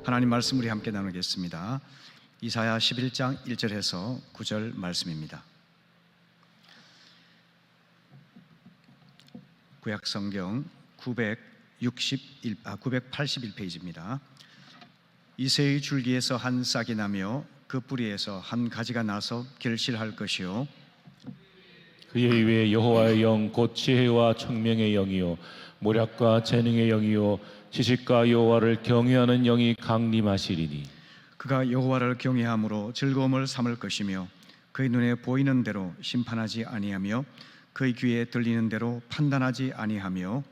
하나님 말씀 우리 함께 나누겠습니다. 이사야 11장 1절에서 9절 말씀입니다. 구약성경 981페이지입니다. 이새의 줄기에서 한 싹이 나며 그 뿌리에서 한 가지가 나서 결실할 것이요, 그의 위에 여호와의 영 곧 지혜와 청명의 영이요 모략과 재능의 영이요 지식과 여호와를 경외하는 영이 강림하시리니 그가 여호와를 경외함으로 즐거움을 삼을 것이며 그의 눈에 보이는 대로 심판하지 아니하며 그의 귀에 들리는 대로 판단하지 아니하며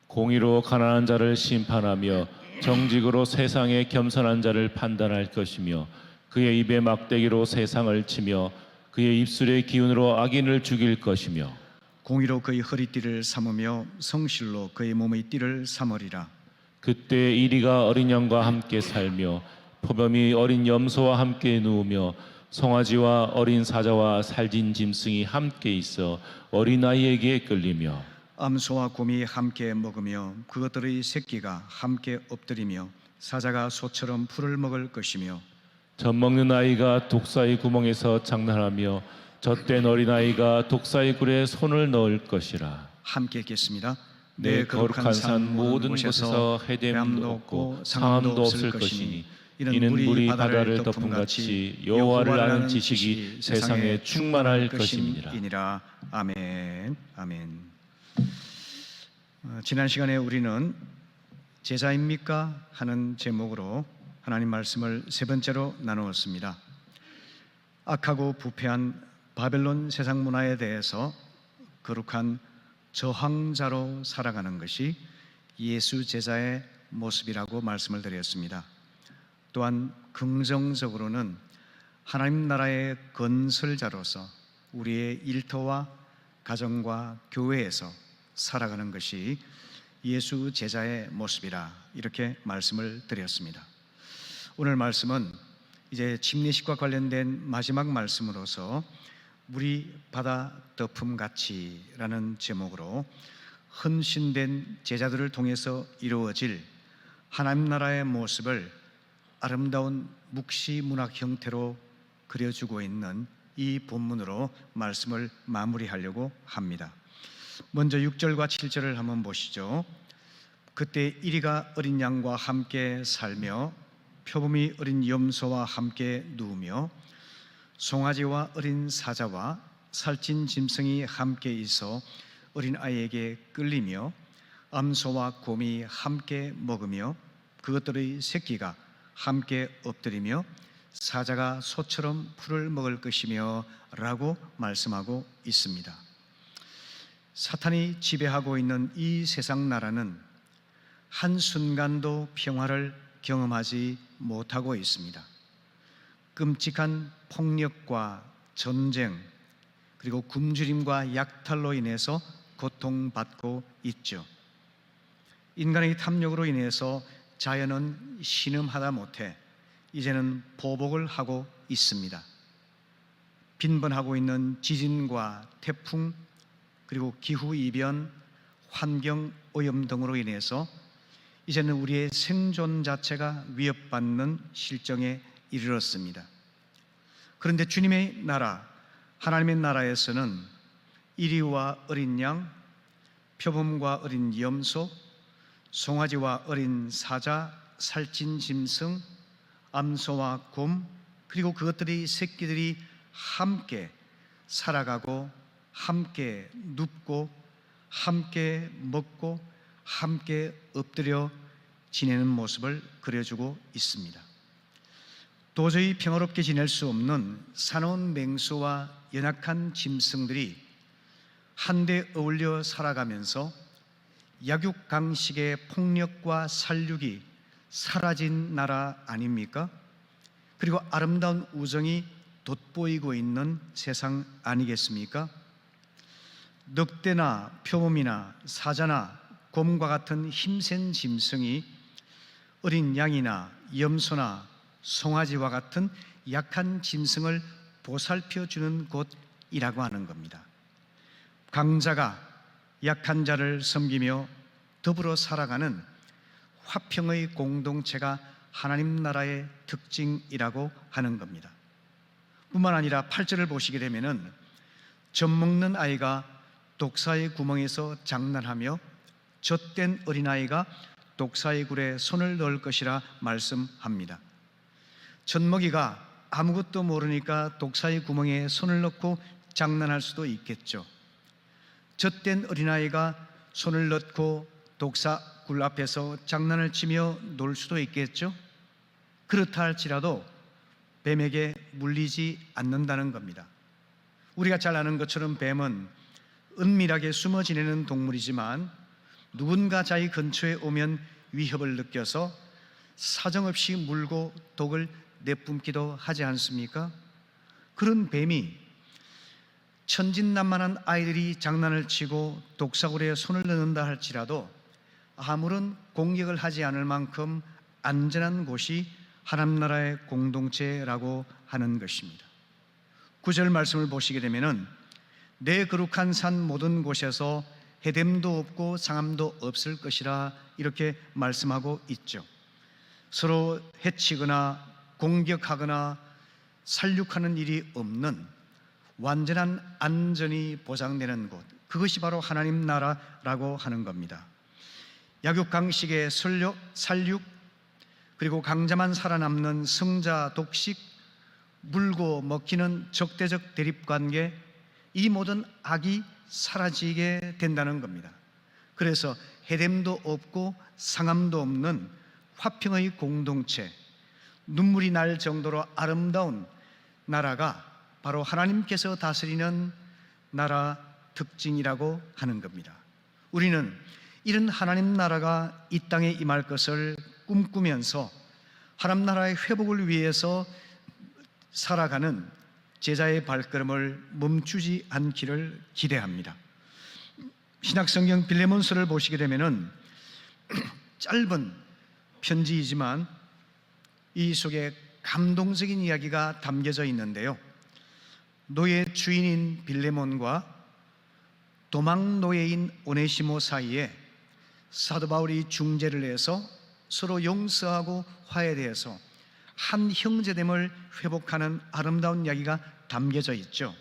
공의로 가난한 자를 심판하며 정직으로 세상의 겸손한 자를 판단할 것이며 그의 입에 막대기로 세상을 치며 그의 입술의 기운으로 악인을 죽일 것이며 공의로 그의 허리띠를 삼으며 성실로 그의 몸의 띠를 삼으리라. 그때 이리가 어린 양과 함께 살며 표범이 어린 염소와 함께 누우며 송아지와 어린 사자와 살진 짐승이 함께 있어 어린아이에게 끌리며 암소와 곰이 함께 먹으며 그것들의 새끼가 함께 엎드리며 사자가 소처럼 풀을 먹을 것이며 젖 먹는 아이가 독사의 구멍에서 장난하며 젖된 어린아이가 독사의 굴에 손을 넣을 것이라. 함께 읽겠습니다. 내 거룩한 산 모든 곳에서 해됨도 없고 상함도 없을 것이니 이는 물이 바다를 덮음같이 여호와를 아는 지식이 세상에 충만할 것임이니라. 아멘. 아멘. 지난 시간에 우리는 제자입니까? 하는 제목으로 하나님 말씀을 세 번째로 나누었습니다. 악하고 부패한 바벨론 세상 문화에 대해서 거룩한 저항자로 살아가는 것이 예수 제자의 모습이라고 말씀을 드렸습니다. 또한 긍정적으로는 하나님 나라의 건설자로서 우리의 일터와 가정과 교회에서 살아가는 것이 예수 제자의 모습이라 이렇게 말씀을 드렸습니다. 오늘 말씀은 이제 침례식과 관련된 마지막 말씀으로서 물이 바다 덮음같이라는 제목으로 헌신된 제자들을 통해서 이루어질 하나님 나라의 모습을 아름다운 묵시 문학 형태로 그려주고 있는 이 본문으로 말씀을 마무리하려고 합니다. 먼저 6절과 7절을 한번 보시죠. 그때 이리가 어린 양과 함께 살며 표범이 어린 염소와 함께 누우며 송아지와 어린 사자와 살찐 짐승이 함께 있어 어린 아이에게 끌리며 암소와 곰이 함께 먹으며 그것들의 새끼가 함께 엎드리며 사자가 소처럼 풀을 먹을 것이며 라고 말씀하고 있습니다. 사탄이 지배하고 있는 이 세상 나라는 한순간도 평화를 경험하지 못하고 있습니다. 끔찍한 폭력과 전쟁 그리고 굶주림과 약탈로 인해서 고통받고 있죠. 인간의 탐욕으로 인해서 자연은 신음하다 못해 이제는 보복을 하고 있습니다. 빈번하고 있는 지진과 태풍 그리고 기후이변, 환경오염 등으로 인해서 이제는 우리의 생존 자체가 위협받는 실정에 이르렀습니다. 그런데 주님의 나라, 하나님의 나라에서는 이리와 어린 양, 표범과 어린 염소, 송아지와 어린 사자, 살찐 짐승, 암소와 곰, 그리고 그것들의 새끼들이 함께 살아가고 함께 눕고 함께 먹고 함께 엎드려 지내는 모습을 그려주고 있습니다. 도저히 평화롭게 지낼 수 없는 사나운 맹수와 연약한 짐승들이 한데 어울려 살아가면서 약육강식의 폭력과 살육이 사라진 나라 아닙니까? 그리고 아름다운 우정이 돋보이고 있는 세상 아니겠습니까? 늑대나 표범이나 사자나 곰과 같은 힘센 짐승이 어린 양이나 염소나 송아지와 같은 약한 짐승을 보살펴주는 곳이라고 하는 겁니다. 강자가 약한 자를 섬기며 더불어 살아가는 화평의 공동체가 하나님 나라의 특징이라고 하는 겁니다. 뿐만 아니라 8절을 보시게 되면은 젖 먹는 아이가 독사의 구멍에서 장난하며 젖된 어린아이가 독사의 굴에 손을 넣을 것이라 말씀합니다. 젖먹이가 아무것도 모르니까 독사의 구멍에 손을 넣고 장난할 수도 있겠죠. 젖된 어린아이가 손을 넣고 독사 굴 앞에서 장난을 치며 놀 수도 있겠죠. 그렇다 할지라도 뱀에게 물리지 않는다는 겁니다. 우리가 잘 아는 것처럼 뱀은 은밀하게 숨어 지내는 동물이지만 누군가 자기 근처에 오면 위협을 느껴서 사정없이 물고 독을 내뿜기도 하지 않습니까? 그런 뱀이 천진난만한 아이들이 장난을 치고 독사굴에 손을 넣는다 할지라도 아무런 공격을 하지 않을 만큼 안전한 곳이 하나님 나라의 공동체라고 하는 것입니다. 9절 말씀을 보시게 되면은 내 거룩한 산 모든 곳에서 해됨도 없고 상함도 없을 것이라 이렇게 말씀하고 있죠. 서로 해치거나 공격하거나 살육하는 일이 없는 완전한 안전이 보장되는 곳, 그것이 바로 하나님 나라라고 하는 겁니다. 약육강식의 살육, 그리고 강자만 살아남는 승자 독식, 물고 먹히는 적대적 대립관계, 이 모든 악이 사라지게 된다는 겁니다. 그래서 해됨도 없고 상함도 없는 화평의 공동체, 눈물이 날 정도로 아름다운 나라가 바로 하나님께서 다스리는 나라 특징이라고 하는 겁니다. 우리는 이런 하나님 나라가 이 땅에 임할 것을 꿈꾸면서 하나님 나라의 회복을 위해서 살아가는 제자의 발걸음을 멈추지 않기를 기대합니다. 신약성경 빌레몬서를 보시게 되면은 짧은 편지이지만 이 속에 감동적인 이야기가 담겨져 있는데요. 노예 주인인 빌레몬과 도망 노예인 오네시모 사이에 사도 바울이 중재를 해서 서로 용서하고 화해돼서 한 형제됨을 회복하는 아름다운 이야기가 담겨져 있죠.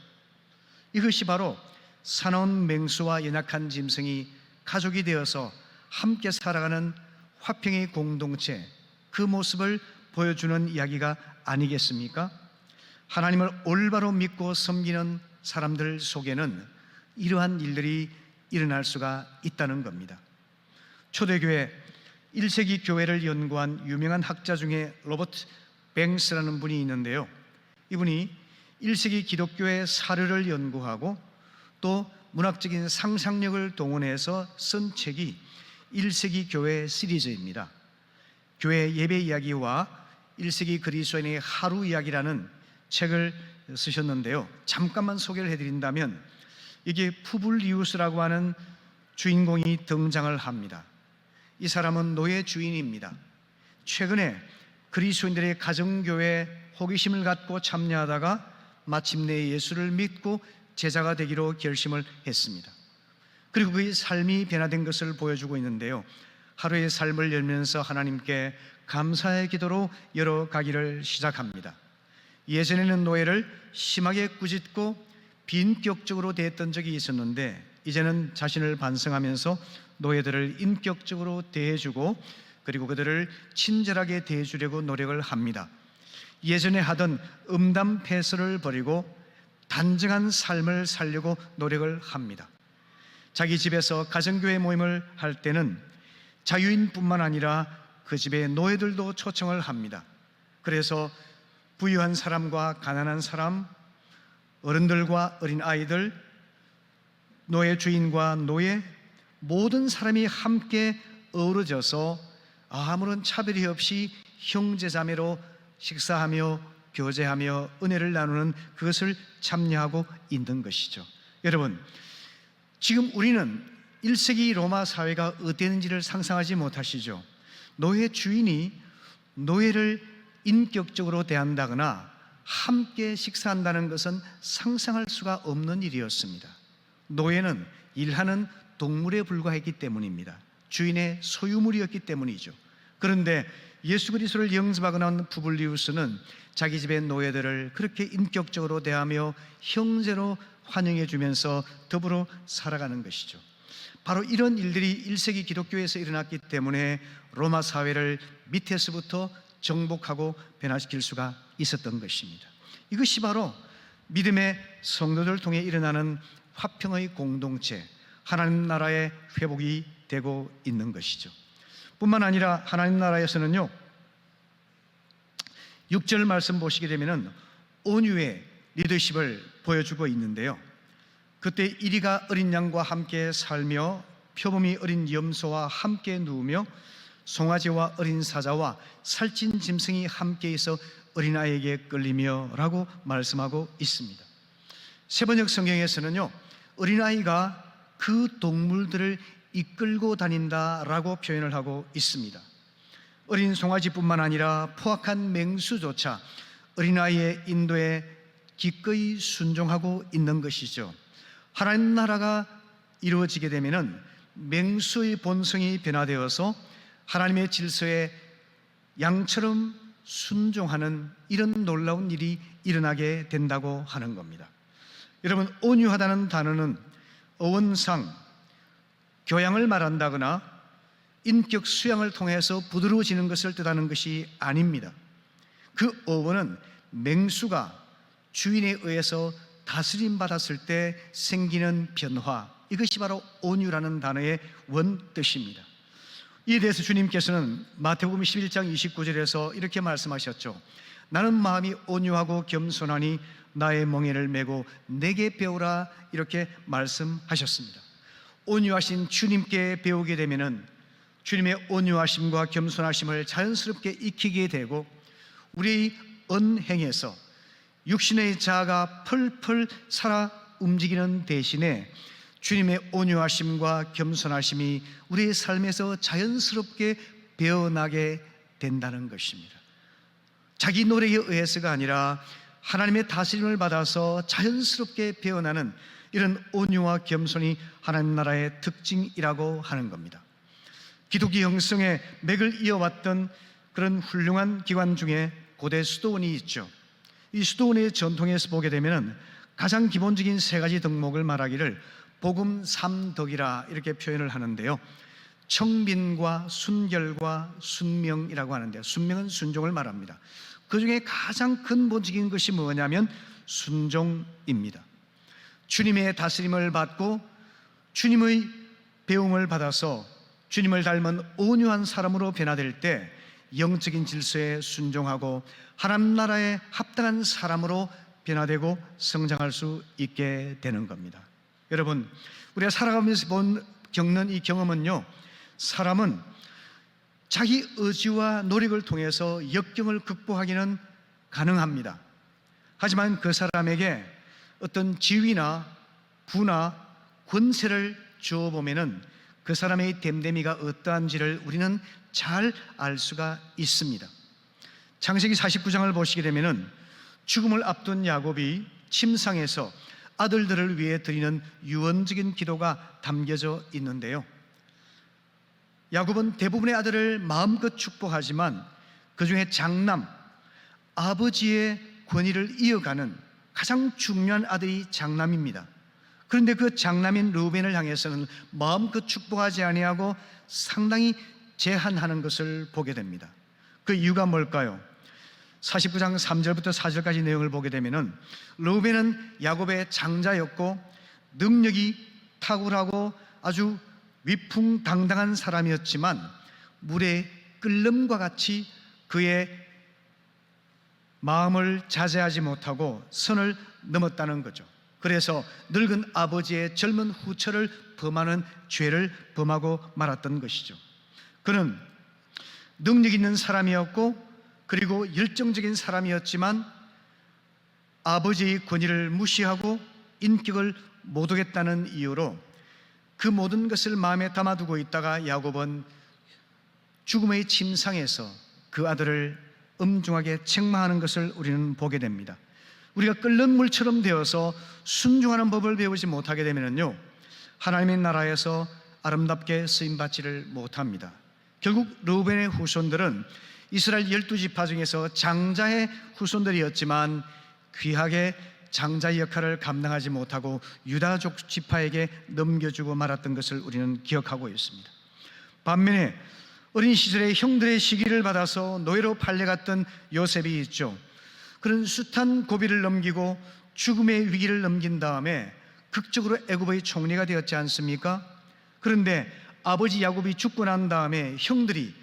이것이 바로 사나운 맹수와 연약한 짐승이 가족이 되어서 함께 살아가는 화평의 공동체, 그 모습을 보여주는 이야기가 아니겠습니까? 하나님을 올바로 믿고 섬기는 사람들 속에는 이러한 일들이 일어날 수가 있다는 겁니다. 초대교회 1세기 교회를 연구한 유명한 학자 중에 로버트 뱅스라는 분이 있는데요. 이분이 1세기 기독교의 사료를 연구하고 또 문학적인 상상력을 동원해서 쓴 책이 1세기 교회 시리즈입니다. 교회 예배 이야기와 1세기 그리스도인의 하루 이야기라는 책을 쓰셨는데요. 잠깐만 소개를 해드린다면 이게 푸블리우스라고 하는 주인공이 등장을 합니다. 이 사람은 노예 주인입니다. 최근에 그리스도인들의 가정교회 호기심을 갖고 참여하다가 마침내 예수를 믿고 제자가 되기로 결심을 했습니다. 그리고 그의 삶이 변화된 것을 보여주고 있는데요. 하루의 삶을 열면서 하나님께 감사의 기도로 열어가기를 시작합니다. 예전에는 노예를 심하게 꾸짖고 비인격적으로 대했던 적이 있었는데 이제는 자신을 반성하면서 노예들을 인격적으로 대해주고 그리고 그들을 친절하게 대해주려고 노력을 합니다. 예전에 하던 음담 패설을 버리고 단정한 삶을 살려고 노력을 합니다. 자기 집에서 가정교회 모임을 할 때는 자유인뿐만 아니라 그 집에 노예들도 초청을 합니다. 그래서 부유한 사람과 가난한 사람, 어른들과 어린아이들, 노예 주인과 노예, 모든 사람이 함께 어우러져서 아무런 차별이 없이 형제자매로 식사하며 교제하며 은혜를 나누는 그것을 참여하고 있는 것이죠. 여러분, 지금 우리는 1세기 로마 사회가 어땠는지를 상상하지 못하시죠? 노예 주인이 노예를 인격적으로 대한다거나 함께 식사한다는 것은 상상할 수가 없는 일이었습니다. 노예는 일하는 동물에 불과했기 때문입니다. 주인의 소유물이었기 때문이죠. 그런데 예수 그리스도를 영접하고 난 부블리우스는 자기 집의 노예들을 그렇게 인격적으로 대하며 형제로 환영해 주면서 더불어 살아가는 것이죠. 바로 이런 일들이 1세기 기독교에서 일어났기 때문에 로마 사회를 밑에서부터 정복하고 변화시킬 수가 있었던 것입니다. 이것이 바로 믿음의 성도들을 통해 일어나는 화평의 공동체, 하나님 나라의 회복이 되고 있는 것이죠. 뿐만 아니라 하나님 나라에서는요, 6절 말씀 보시게 되면은 온유의 리더십을 보여주고 있는데요, 그때 이리가 어린 양과 함께 살며 표범이 어린 염소와 함께 누우며 송아지와 어린 사자와 살찐 짐승이 함께 있어 어린아이에게 끌리며 라고 말씀하고 있습니다. 세번역 성경에서는요, 어린아이가 그 동물들을 이끌고 다닌다라고 표현을 하고 있습니다. 어린 송아지뿐만 아니라 포악한 맹수조차 어린아이의 인도에 기꺼이 순종하고 있는 것이죠. 하나님 나라가 이루어지게 되면은 맹수의 본성이 변화되어서 하나님의 질서에 양처럼 순종하는 이런 놀라운 일이 일어나게 된다고 하는 겁니다. 여러분, 온유하다는 단어는 어원상 교양을 말한다거나 인격 수양을 통해서 부드러워지는 것을 뜻하는 것이 아닙니다. 그 어원은 맹수가 주인에 의해서 다스림 받았을 때 생기는 변화, 이것이 바로 온유라는 단어의 원뜻입니다. 이에 대해서 주님께서는 마태복음 11장 29절에서 이렇게 말씀하셨죠. 나는 마음이 온유하고 겸손하니 나의 멍에를 메고 내게 배우라, 이렇게 말씀하셨습니다. 온유하신 주님께 배우게 되면은 주님의 온유하심과 겸손하심을 자연스럽게 익히게 되고 우리의 언행에서 육신의 자아가 펄펄 살아 움직이는 대신에 주님의 온유하심과 겸손하심이 우리의 삶에서 자연스럽게 배어나게 된다는 것입니다. 자기 노력에 의해서가 아니라 하나님의 다스림을 받아서 자연스럽게 배어나는 이런 온유와 겸손이 하나님 나라의 특징이라고 하는 겁니다. 기독교 형성의 맥을 이어왔던 그런 훌륭한 기관 중에 고대 수도원이 있죠. 이 수도원의 전통에서 보게 되면 가장 기본적인 세 가지 덕목을 말하기를 복음 삼덕이라 이렇게 표현을 하는데요, 청빈과 순결과 순명이라고 하는데요, 순명은 순종을 말합니다. 그 중에 가장 근본적인 것이 뭐냐면 순종입니다. 주님의 다스림을 받고 주님의 배움을 받아서 주님을 닮은 온유한 사람으로 변화될 때 영적인 질서에 순종하고 하나님 나라에 합당한 사람으로 변화되고 성장할 수 있게 되는 겁니다. 여러분, 우리가 살아가면서 겪는 이 경험은요, 사람은 자기 의지와 노력을 통해서 역경을 극복하기는 가능합니다. 하지만 그 사람에게 어떤 지위나 부나 권세를 주어보면은 그 사람의 됨됨이가 어떠한지를 우리는 잘 알 수가 있습니다. 창세기 49장을 보시게 되면은 죽음을 앞둔 야곱이 침상에서 아들들을 위해 드리는 유언적인 기도가 담겨져 있는데요, 야곱은 대부분의 아들을 마음껏 축복하지만 그 중에 장남, 아버지의 권위를 이어가는 가장 중요한 아들이 장남입니다. 그런데 그 장남인 르우벤을 향해서는 마음껏 축복하지 아니하고 상당히 제한하는 것을 보게 됩니다. 그 이유가 뭘까요? 49장 3절부터 4절까지 내용을 보게 되면은 르우벤은 야곱의 장자였고 능력이 탁월하고 아주 위풍당당한 사람이었지만 물의 끓름과 같이 그의 마음을 자제하지 못하고 선을 넘었다는 거죠. 그래서 늙은 아버지의 젊은 후처를 범하는 죄를 범하고 말았던 것이죠. 그는 능력 있는 사람이었고 그리고 열정적인 사람이었지만 아버지의 권위를 무시하고 인격을 못 오겠다는 이유로 그 모든 것을 마음에 담아두고 있다가 야곱은 죽음의 침상에서 그 아들을 엄중하게 책망하는 것을 우리는 보게 됩니다. 우리가 끓는 물처럼 되어서 순종하는 법을 배우지 못하게 되면요, 하나님의 나라에서 아름답게 쓰임받지를 못합니다. 결국 르우벤의 후손들은 이스라엘 12지파 중에서 장자의 후손들이었지만 귀하게 장자의 역할을 감당하지 못하고 유다족 지파에게 넘겨주고 말았던 것을 우리는 기억하고 있습니다. 반면에 어린 시절에 형들의 시기를 받아서 노예로 팔려갔던 요셉이 있죠. 그런 숱한 고비를 넘기고 죽음의 위기를 넘긴 다음에 극적으로 애굽의 총리가 되었지 않습니까? 그런데 아버지 야곱이 죽고 난 다음에 형들이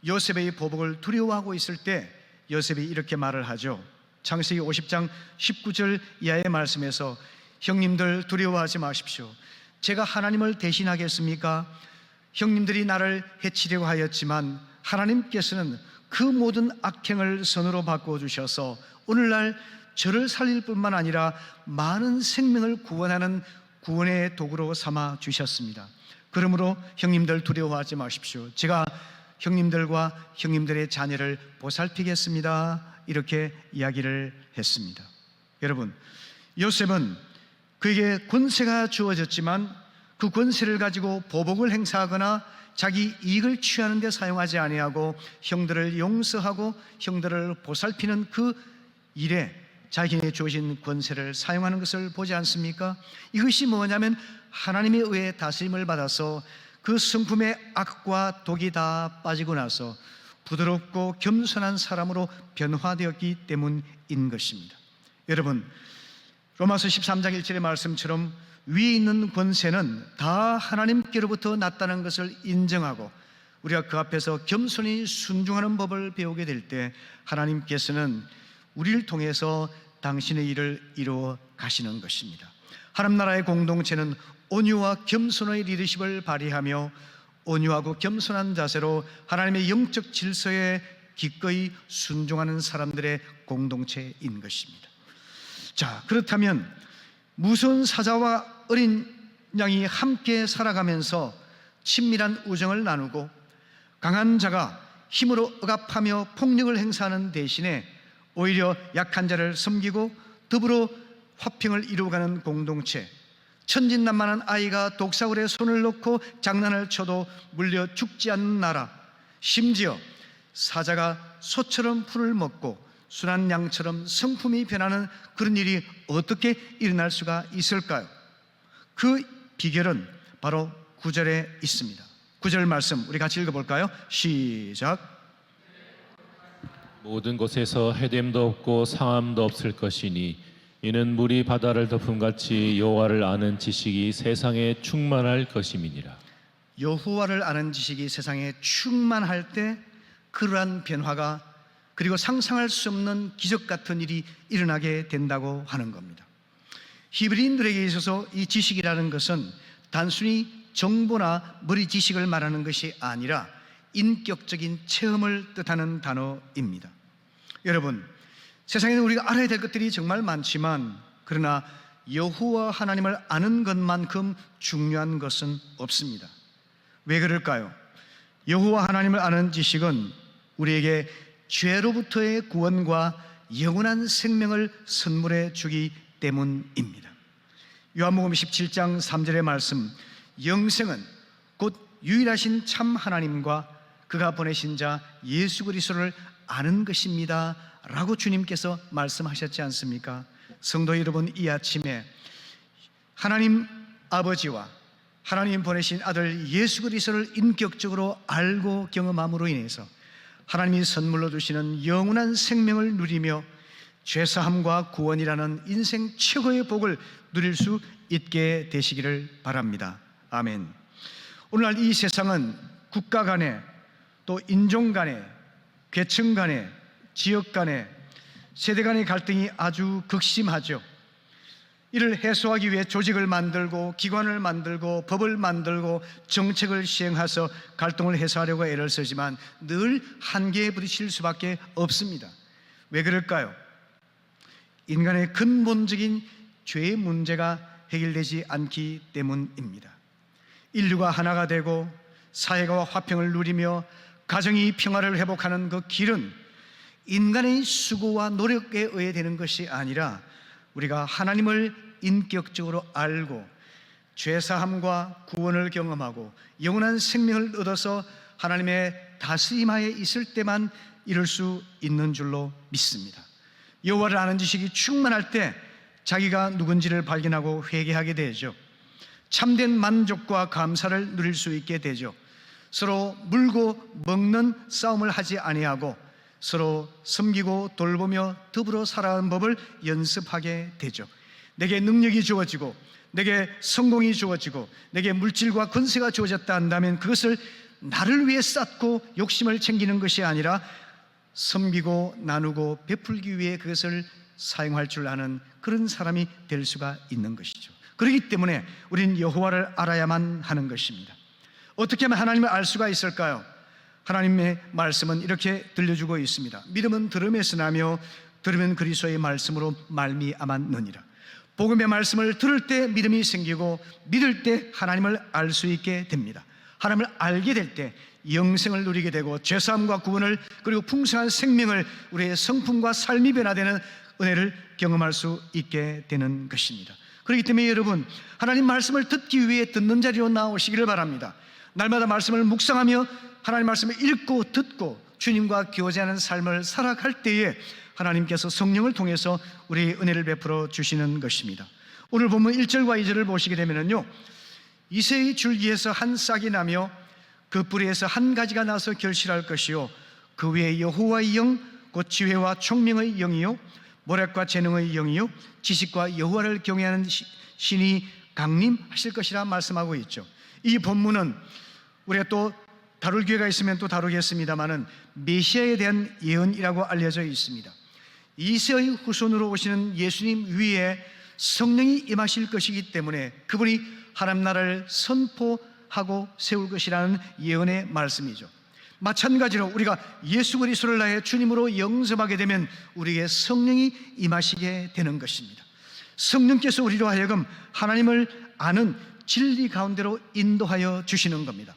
요셉의 보복을 두려워하고 있을 때 요셉이 이렇게 말을 하죠. 창세기 50장 19절 이하의 말씀에서 형님들 두려워하지 마십시오. 제가 하나님을 대신하겠습니까? 형님들이 나를 해치려고 하였지만 하나님께서는 그 모든 악행을 선으로 바꿔주셔서 오늘날 저를 살릴 뿐만 아니라 많은 생명을 구원하는 구원의 도구로 삼아 주셨습니다. 그러므로 형님들 두려워하지 마십시오. 제가 형님들과 형님들의 자녀를 보살피겠습니다. 이렇게 이야기를 했습니다. 여러분, 요셉은 그에게 권세가 주어졌지만 그 권세를 가지고 보복을 행사하거나 자기 이익을 취하는 데 사용하지 아니하고 형들을 용서하고 형들을 보살피는 그 일에 자기에게 주어진 권세를 사용하는 것을 보지 않습니까? 이것이 뭐냐면 하나님에 의해 다스림을 받아서 그 성품의 악과 독이 다 빠지고 나서 부드럽고 겸손한 사람으로 변화되었기 때문인 것입니다. 여러분, 로마서 13장 1절의 말씀처럼 위에 있는 권세는 다 하나님께로부터 났다는 것을 인정하고 우리가 그 앞에서 겸손히 순종하는 법을 배우게 될 때 하나님께서는 우리를 통해서 당신의 일을 이루어 가시는 것입니다. 하나님 나라의 공동체는 온유와 겸손의 리더십을 발휘하며 온유하고 겸손한 자세로 하나님의 영적 질서에 기꺼이 순종하는 사람들의 공동체인 것입니다. 자, 그렇다면 무서운 사자와 어린 양이 함께 살아가면서 친밀한 우정을 나누고 강한 자가 힘으로 억압하며 폭력을 행사하는 대신에 오히려 약한 자를 섬기고 더불어 화평을 이루어가는 공동체, 천진난만한 아이가 독사울에 손을 놓고 장난을 쳐도 물려 죽지 않는 나라, 심지어 사자가 소처럼 풀을 먹고 순한 양처럼 성품이 변하는 그런 일이 어떻게 일어날 수가 있을까요? 그 비결은 바로 9절에 있습니다. 9절 말씀 우리 같이 읽어볼까요? 시작. 모든 곳에서 해됨도 없고 상함도 없을 것이니 이는 물이 바다를 덮음같이 여호와를 아는 지식이 세상에 충만할 것임이니라. 여호와를 아는 지식이 세상에 충만할 때 그러한 변화가 그리고 상상할 수 없는 기적 같은 일이 일어나게 된다고 하는 겁니다. 히브리인들에게 있어서 이 지식이라는 것은 단순히 정보나 머리 지식을 말하는 것이 아니라 인격적인 체험을 뜻하는 단어입니다. 여러분, 세상에는 우리가 알아야 될 것들이 정말 많지만 그러나 여호와 하나님을 아는 것만큼 중요한 것은 없습니다. 왜 그럴까요? 여호와 하나님을 아는 지식은 우리에게 죄로부터의 구원과 영원한 생명을 선물해 주기 때문입니다. 요한복음 17장 3절의 말씀, 영생은 곧 유일하신 참 하나님과 그가 보내신 자 예수 그리스도를 아는 것입니다 라고 주님께서 말씀하셨지 않습니까? 성도 여러분, 이 아침에 하나님 아버지와 하나님 보내신 아들 예수 그리스도를 인격적으로 알고 경험함으로 인해서 하나님이 선물로 주시는 영원한 생명을 누리며 죄사함과 구원이라는 인생 최고의 복을 누릴 수 있게 되시기를 바랍니다. 아멘. 오늘날 이 세상은 국가 간에 또 인종 간에 계층 간에 지역 간에 세대 간의 갈등이 아주 극심하죠. 이를 해소하기 위해 조직을 만들고 기관을 만들고 법을 만들고 정책을 시행해서 갈등을 해소하려고 애를 쓰지만 늘 한계에 부딪힐 수밖에 없습니다. 왜 그럴까요? 인간의 근본적인 죄의 문제가 해결되지 않기 때문입니다. 인류가 하나가 되고 사회가 화평을 누리며 가정이 평화를 회복하는 그 길은 인간의 수고와 노력에 의해 되는 것이 아니라 우리가 하나님을 인격적으로 알고 죄사함과 구원을 경험하고 영원한 생명을 얻어서 하나님의 다스림하에 있을 때만 이룰 수 있는 줄로 믿습니다. 여호와를 아는 지식이 충만할 때 자기가 누군지를 발견하고 회개하게 되죠. 참된 만족과 감사를 누릴 수 있게 되죠. 서로 물고 먹는 싸움을 하지 아니하고 서로 섬기고 돌보며 더불어 살아가는 법을 연습하게 되죠. 내게 능력이 주어지고 내게 성공이 주어지고 내게 물질과 권세가 주어졌다 한다면 그것을 나를 위해 쌓고 욕심을 챙기는 것이 아니라 섬기고 나누고 베풀기 위해 그것을 사용할 줄 아는 그런 사람이 될 수가 있는 것이죠. 그렇기 때문에 우리는 여호와를 알아야만 하는 것입니다. 어떻게 하면 하나님을 알 수가 있을까요? 하나님의 말씀은 이렇게 들려주고 있습니다. 믿음은 들음에서 나며 들으면 그리스도의 말씀으로 말미암았느니라. 복음의 말씀을 들을 때 믿음이 생기고 믿을 때 하나님을 알 수 있게 됩니다. 하나님을 알게 될 때 영생을 누리게 되고 죄사함과 구원을 그리고 풍성한 생명을 우리의 성품과 삶이 변화되는 은혜를 경험할 수 있게 되는 것입니다. 그렇기 때문에 여러분, 하나님 말씀을 듣기 위해 듣는 자리로 나오시기를 바랍니다. 날마다 말씀을 묵상하며 하나님 말씀을 읽고 듣고 주님과 교제하는 삶을 살아갈 때에 하나님께서 성령을 통해서 우리 은혜를 베풀어 주시는 것입니다. 오늘 본문 1절과 2절을 보시게 되면요, 이새의 줄기에서 한 싹이 나며 그 뿌리에서 한 가지가 나서 결실할 것이요 그 위에 여호와의 영 곧 지혜와 총명의 영이요 모략과 재능의 영이요 지식과 여호와를 경외하는 신이 강림하실 것이라 말씀하고 있죠. 이 본문은 우리가 또 다룰 기회가 있으면 또 다루겠습니다마는 메시아에 대한 예언이라고 알려져 있습니다. 이새의 후손으로 오시는 예수님 위에 성령이 임하실 것이기 때문에 그분이 하나님 나라를 선포하고 세울 것이라는 예언의 말씀이죠. 마찬가지로 우리가 예수 그리스도를 나의 주님으로 영접하게 되면 우리에게 성령이 임하시게 되는 것입니다. 성령께서 우리로 하여금 하나님을 아는 진리 가운데로 인도하여 주시는 겁니다.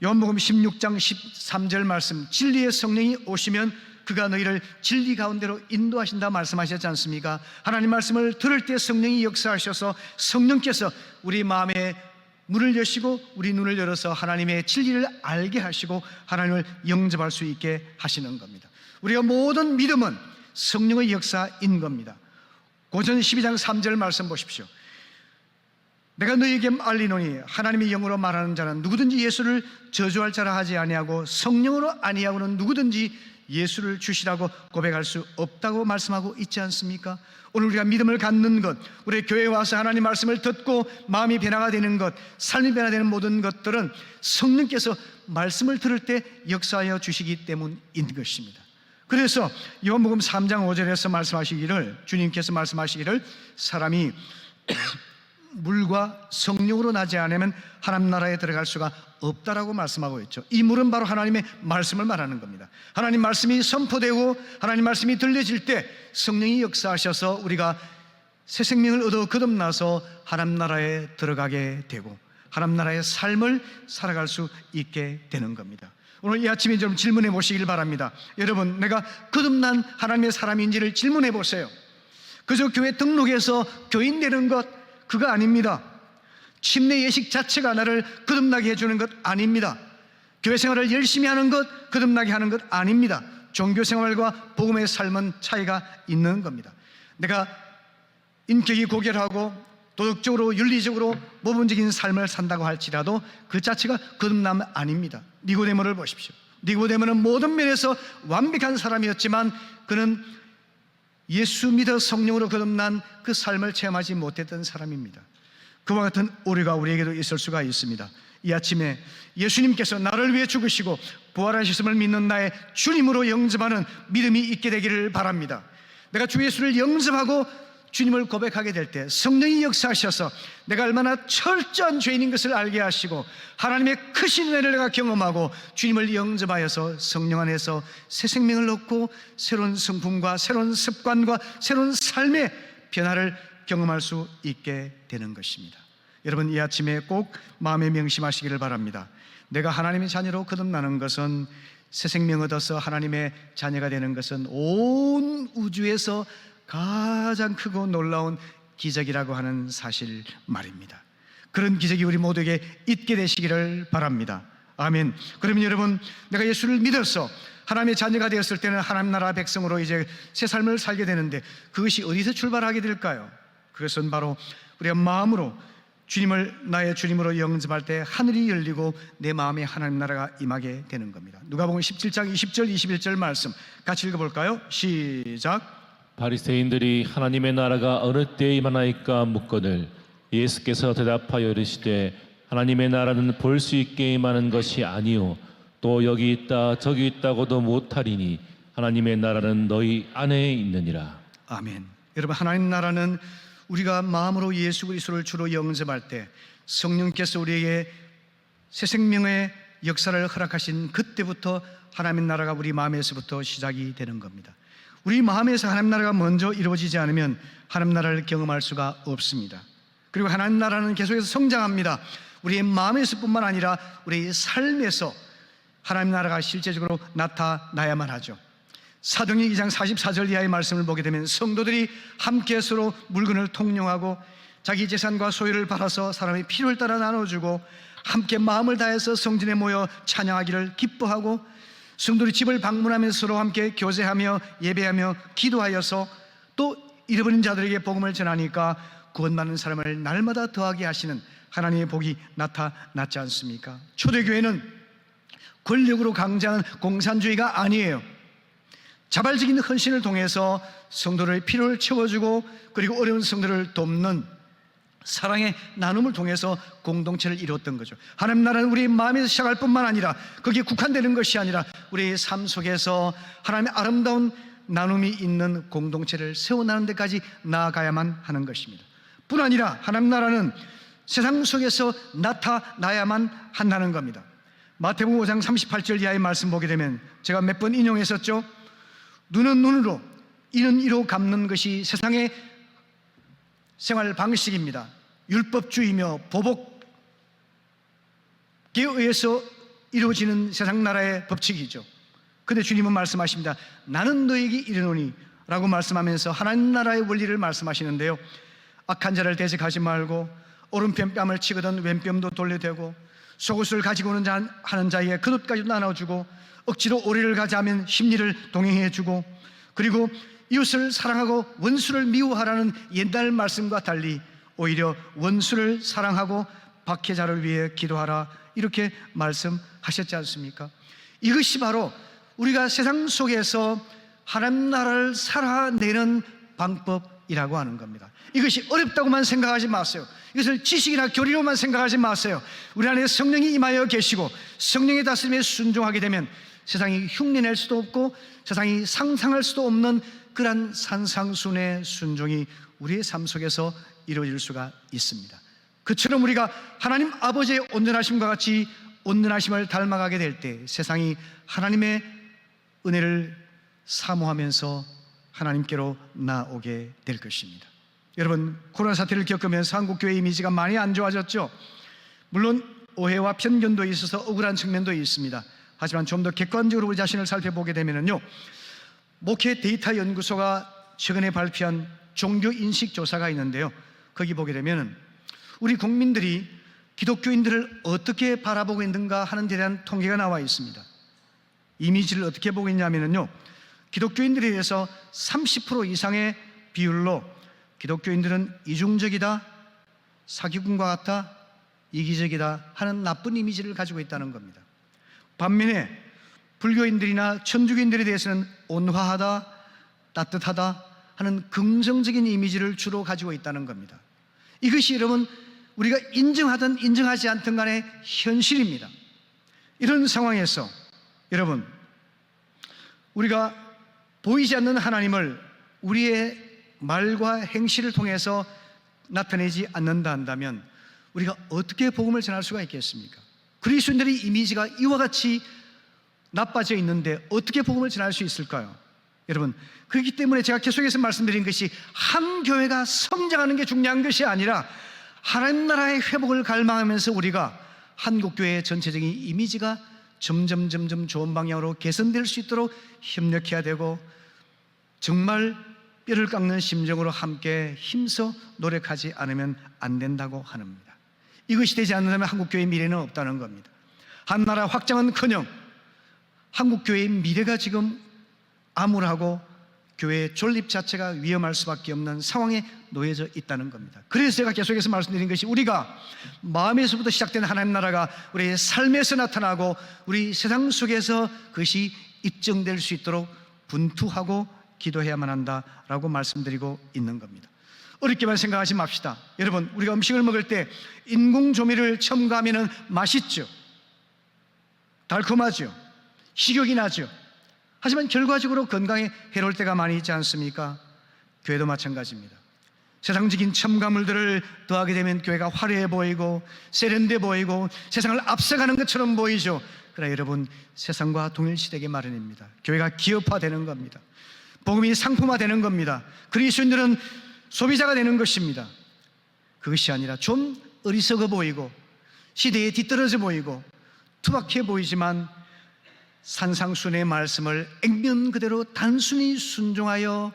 요한복음 16장 13절 말씀, 진리의 성령이 오시면 그가 너희를 진리 가운데로 인도하신다 말씀하셨지 않습니까? 하나님 말씀을 들을 때 성령이 역사하셔서 성령께서 우리 마음에 문을 여시고 우리 눈을 열어서 하나님의 진리를 알게 하시고 하나님을 영접할 수 있게 하시는 겁니다. 우리가 모든 믿음은 성령의 역사인 겁니다. 고전 12장 3절 말씀 보십시오. 내가 너희에게 알리노니 하나님의 영으로 말하는 자는 누구든지 예수를 저주할 자라 하지 아니하고 성령으로 아니하고는 누구든지 예수를 주시라고 고백할 수 없다고 말씀하고 있지 않습니까? 오늘 우리가 믿음을 갖는 것, 우리 교회에 와서 하나님 말씀을 듣고 마음이 변화가 되는 것, 삶이 변화되는 모든 것들은 성령께서 말씀을 들을 때 역사하여 주시기 때문인 것입니다. 그래서 요한복음 3장 5절에서 말씀하시기를, 주님께서 말씀하시기를 사람이 물과 성령으로 나지 않으면 하나님 나라에 들어갈 수가 없다라고 말씀하고 있죠. 이 물은 바로 하나님의 말씀을 말하는 겁니다. 하나님 말씀이 선포되고 하나님 말씀이 들려질 때 성령이 역사하셔서 우리가 새 생명을 얻어 거듭나서 하나님 나라에 들어가게 되고 하나님 나라의 삶을 살아갈 수 있게 되는 겁니다. 오늘 이 아침에 좀 질문해 보시길 바랍니다. 여러분, 내가 거듭난 하나님의 사람인지를 질문해 보세요. 그저 교회 등록해서 교인 되는 것, 그거 아닙니다. 침례 예식 자체가 나를 거듭나게 해주는 것 아닙니다. 교회 생활을 열심히 하는 것, 거듭나게 하는 것 아닙니다. 종교 생활과 복음의 삶은 차이가 있는 겁니다. 내가 인격이 고결하고 도덕적으로 윤리적으로 모범적인 삶을 산다고 할지라도 그 자체가 거듭남 아닙니다. 니고데모를 보십시오. 니고데모는 모든 면에서 완벽한 사람이었지만 그는 예수 믿어 성령으로 거듭난 그 삶을 체험하지 못했던 사람입니다. 그와 같은 오류가 우리에게도 있을 수가 있습니다. 이 아침에 예수님께서 나를 위해 죽으시고 부활하셨음을 믿는 나의 주님으로 영접하는 믿음이 있게 되기를 바랍니다. 내가 주 예수를 영접하고 주님을 고백하게 될 때 성령이 역사하셔서 내가 얼마나 철저한 죄인인 것을 알게 하시고 하나님의 크신 은혜를 내가 경험하고 주님을 영접하여서 성령 안에서 새 생명을 얻고 새로운 성품과 새로운 습관과 새로운 삶의 변화를 경험할 수 있게 되는 것입니다. 여러분, 이 아침에 꼭 마음에 명심하시기를 바랍니다. 내가 하나님의 자녀로 거듭나는 것은 새 생명 얻어서 하나님의 자녀가 되는 것은 온 우주에서 가장 크고 놀라운 기적이라고 하는 사실 말입니다. 그런 기적이 우리 모두에게 있게 되시기를 바랍니다. 아멘. 그러면 여러분, 내가 예수를 믿어서 하나님의 자녀가 되었을 때는 하나님 나라 백성으로 이제 새 삶을 살게 되는데, 그것이 어디서 출발하게 될까요? 그것은 바로 우리가 마음으로 주님을 나의 주님으로 영접할 때 하늘이 열리고 내 마음에 하나님 나라가 임하게 되는 겁니다. 누가복음 17장 20절 21절 말씀 같이 읽어볼까요? 시작. 바리새인들이 하나님의 나라가 어느 때에 임하나이까 묻거늘 예수께서 대답하여 이르시되 하나님의 나라는 볼 수 있게 임하는 것이 아니요 또 여기 있다 저기 있다고도 못하리니 하나님의 나라는 너희 안에 있느니라. 아멘. 여러분, 하나님 나라는 우리가 마음으로 예수 그리스도를 주로 영접할 때 성령께서 우리에게 새 생명의 역사를 허락하신 그때부터 하나님 나라가 우리 마음에서부터 시작이 되는 겁니다. 우리 마음에서 하나님 나라가 먼저 이루어지지 않으면 하나님 나라를 경험할 수가 없습니다. 그리고 하나님 나라는 계속해서 성장합니다. 우리의 마음에서뿐만 아니라 우리의 삶에서 하나님 나라가 실제적으로 나타나야만 하죠. 사도행전 2장 44절 이하의 말씀을 보게 되면 성도들이 함께 서로 물건을 통용하고 자기 재산과 소유를 팔아서 사람의 필요를 따라 나눠주고 함께 마음을 다해서 성전에 모여 찬양하기를 기뻐하고 성도들이 집을 방문하면서 서로 함께 교제하며 예배하며 기도하여서 또 잃어버린 자들에게 복음을 전하니까 구원받는 사람을 날마다 더하게 하시는 하나님의 복이 나타났지 않습니까? 초대교회는 권력으로 강자는 공산주의가 아니에요. 자발적인 헌신을 통해서 성도들의 필요를 채워주고 그리고 어려운 성도를 돕는 사랑의 나눔을 통해서 공동체를 이루었던 거죠. 하나님 나라는 우리의 마음에서 시작할 뿐만 아니라 거기에 국한되는 것이 아니라 우리의 삶 속에서 하나님의 아름다운 나눔이 있는 공동체를 세워나가는 데까지 나아가야만 하는 것입니다. 뿐 아니라 하나님 나라는 세상 속에서 나타나야만 한다는 겁니다. 마태복음 5장 38절 이하의 말씀 보게 되면 제가 몇 번 인용했었죠. 눈은 눈으로 이는 이로 갚는 것이 세상의 생활 방식입니다. 율법주의며 보복에 의해서 이루어지는 세상 나라의 법칙이죠. 그런데 주님은 말씀하십니다. 나는 너에게 이르노니 라고 말씀하면서 하나님 나라의 원리를 말씀하시는데요, 악한 자를 대적하지 말고 오른편 뺨을 치거든 왼뺨도 돌려대고 속옷을 가지고 오는 자 하는 자에게 겉옷까지 나눠주고 억지로 오리를 가자면 심리를 동행해주고 그리고 이웃을 사랑하고 원수를 미워하라는 옛날 말씀과 달리 오히려 원수를 사랑하고 박해자를 위해 기도하라 이렇게 말씀하셨지 않습니까? 이것이 바로 우리가 세상 속에서 하나님 나라를 살아내는 방법이라고 하는 겁니다. 이것이 어렵다고만 생각하지 마세요. 이것을 지식이나 교리로만 생각하지 마세요. 우리 안에 성령이 임하여 계시고 성령의 다스림에 순종하게 되면 세상이 흉내낼 수도 없고 세상이 상상할 수도 없는 그러한 산상순의 순종이 우리의 삶 속에서 이루어질 수가 있습니다. 그처럼 우리가 하나님 아버지의 온전하심과 같이 온전하심을 닮아가게 될 때 세상이 하나님의 은혜를 사모하면서 하나님께로 나오게 될 것입니다. 여러분, 코로나 사태를 겪으면서 한국교회 이미지가 많이 안 좋아졌죠. 물론 오해와 편견도 있어서 억울한 측면도 있습니다. 하지만 좀 더 객관적으로 우리 자신을 살펴보게 되면요, 목회 데이터 연구소가 최근에 발표한 종교 인식 조사가 있는데요, 거기 보게 되면 우리 국민들이 기독교인들을 어떻게 바라보고 있는가 하는 데 대한 통계가 나와 있습니다. 이미지를 어떻게 보고 있냐면요, 기독교인들에 대해서 30% 이상의 비율로 기독교인들은 이중적이다, 사기꾼과 같다, 이기적이다 하는 나쁜 이미지를 가지고 있다는 겁니다. 반면에 불교인들이나 천주교인들에 대해서는 온화하다, 따뜻하다 하는 긍정적인 이미지를 주로 가지고 있다는 겁니다. 이것이 여러분, 우리가 인정하든 인정하지 않든 간에 현실입니다. 이런 상황에서 여러분, 우리가 보이지 않는 하나님을 우리의 말과 행실을 통해서 나타내지 않는다 한다면 우리가 어떻게 복음을 전할 수가 있겠습니까? 그리스도인들의 이미지가 이와 같이 나빠져 있는데 어떻게 복음을 전할 수 있을까요? 여러분, 그렇기 때문에 제가 계속해서 말씀드린 것이 한 교회가 성장하는 게 중요한 것이 아니라 하나님 나라의 회복을 갈망하면서 우리가 한국교회의 전체적인 이미지가 점점 좋은 방향으로 개선될 수 있도록 협력해야 되고 정말 뼈를 깎는 심정으로 함께 힘써 노력하지 않으면 안 된다고 합니다. 이것이 되지 않는다면 한국교회의 미래는 없다는 겁니다. 한 나라 확장은커녕 한국 교회의 미래가 지금 암울하고 교회의 존립 자체가 위험할 수밖에 없는 상황에 놓여져 있다는 겁니다. 그래서 제가 계속해서 말씀드린 것이, 우리가 마음에서부터 시작된 하나님 나라가 우리의 삶에서 나타나고 우리 세상 속에서 그것이 입증될 수 있도록 분투하고 기도해야만 한다라고 말씀드리고 있는 겁니다. 어렵게만 생각하지 맙시다. 여러분, 우리가 음식을 먹을 때 인공 조미료를 첨가하면 맛있죠, 달콤하죠, 식욕이 나죠. 하지만 결과적으로 건강에 해로울 때가 많이 있지 않습니까? 교회도 마찬가지입니다. 세상적인 첨가물들을 더하게 되면 교회가 화려해 보이고 세련돼 보이고 세상을 앞서가는 것처럼 보이죠. 그러나 여러분, 세상과 동일시되게 마련입니다. 교회가 기업화되는 겁니다. 복음이 상품화되는 겁니다. 그리스도인들은 소비자가 되는 것입니다. 그것이 아니라 좀 어리석어 보이고 시대에 뒤떨어져 보이고 투박해 보이지만 산상순의 말씀을 액면 그대로 단순히 순종하여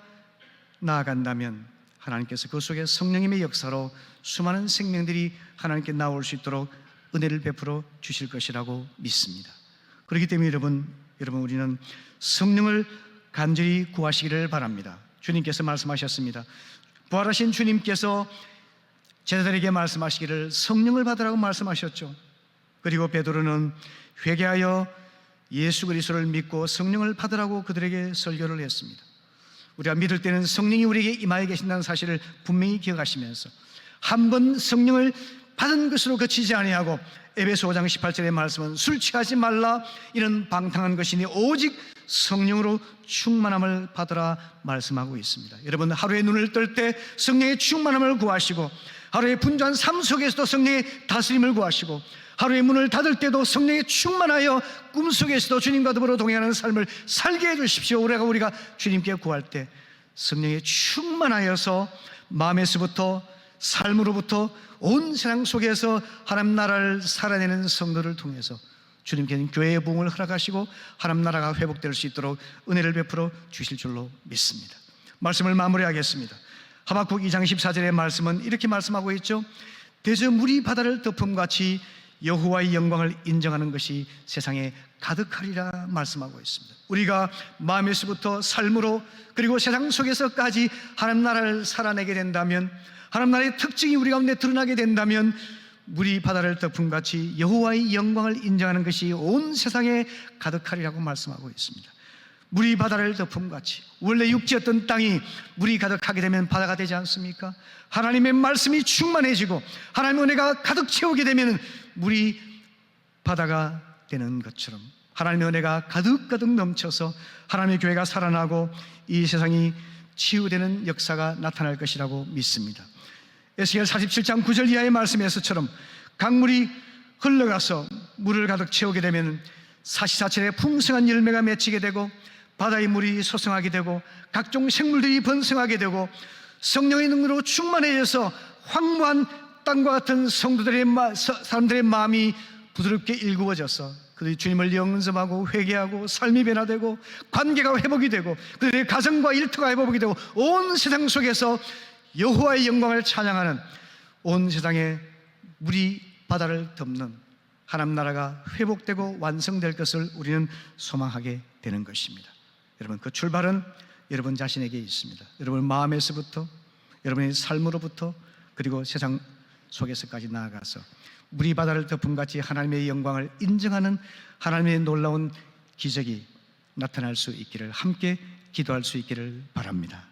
나아간다면 하나님께서 그 속에 성령님의 역사로 수많은 생명들이 하나님께 나올 수 있도록 은혜를 베풀어 주실 것이라고 믿습니다. 그렇기 때문에 여러분, 우리는 성령을 간절히 구하시기를 바랍니다. 주님께서 말씀하셨습니다. 부활하신 주님께서 제자들에게 말씀하시기를 성령을 받으라고 말씀하셨죠. 그리고 베드로는 회개하여 예수 그리스도를 믿고 성령을 받으라고 그들에게 설교를 했습니다. 우리가 믿을 때는 성령이 우리에게 임하여 계신다는 사실을 분명히 기억하시면서 한 번 성령을 받은 것으로 그치지 아니하고, 에베소 5장 18절의 말씀은 술 취하지 말라, 이는 방탕한 것이니 오직 성령으로 충만함을 받으라 말씀하고 있습니다. 여러분, 하루에 눈을 뜰 때 성령의 충만함을 구하시고, 하루의 분주한 삶 속에서도 성령의 다스림을 구하시고, 하루의 문을 닫을 때도 성령에 충만하여 꿈속에서도 주님과 더불어 동행하는 삶을 살게 해주십시오. 우리가 주님께 구할 때 성령에 충만하여서 마음에서부터 삶으로부터 온 세상 속에서 하나님 나라를 살아내는 성도를 통해서 주님께는 교회의 부흥을 허락하시고 하나님 나라가 회복될 수 있도록 은혜를 베풀어 주실 줄로 믿습니다. 말씀을 마무리하겠습니다. 하박국 2장 14절의 말씀은 이렇게 말씀하고 있죠. 대저 물이 바다를 덮음같이 여호와의 영광을 인정하는 것이 세상에 가득하리라 말씀하고 있습니다. 우리가 마음에서부터 삶으로 그리고 세상 속에서까지 하나님 나라를 살아내게 된다면, 하나님 나라의 특징이 우리 가운데 드러나게 된다면, 물이 바다를 덮음같이 여호와의 영광을 인정하는 것이 온 세상에 가득하리라고 말씀하고 있습니다. 물이 바다를 덮음같이, 원래 육지였던 땅이 물이 가득하게 되면 바다가 되지 않습니까? 하나님의 말씀이 충만해지고 하나님의 은혜가 가득 채우게 되면 물이 바다가 되는 것처럼 하나님의 은혜가 가득가득 넘쳐서 하나님의 교회가 살아나고 이 세상이 치유되는 역사가 나타날 것이라고 믿습니다. 에스겔 47장 9절 이하의 말씀에서처럼 강물이 흘러가서 물을 가득 채우게 되면 사시사철에 풍성한 열매가 맺히게 되고 바다의 물이 솟성하게 되고 각종 생물들이 번성하게 되고 성령의 능력으로 충만해져서 황무한 땅과 같은 사람들의 마음이 부드럽게 일구어져서 그들이 주님을 영접하고 회개하고 삶이 변화되고 관계가 회복이 되고 그들의 가정과 일터가 회복이 되고 온 세상 속에서 여호와의 영광을 찬양하는, 온 세상에 물이 바다를 덮는 하나님 나라가 회복되고 완성될 것을 우리는 소망하게 되는 것입니다. 여러분, 그 출발은 여러분 자신에게 있습니다. 여러분 마음에서부터, 여러분의 삶으로부터, 그리고 세상 속에서까지 나아가서 물이 바다를 덮음같이 하나님의 영광을 인정하는 하나님의 놀라운 기적이 나타날 수 있기를, 함께 기도할 수 있기를 바랍니다.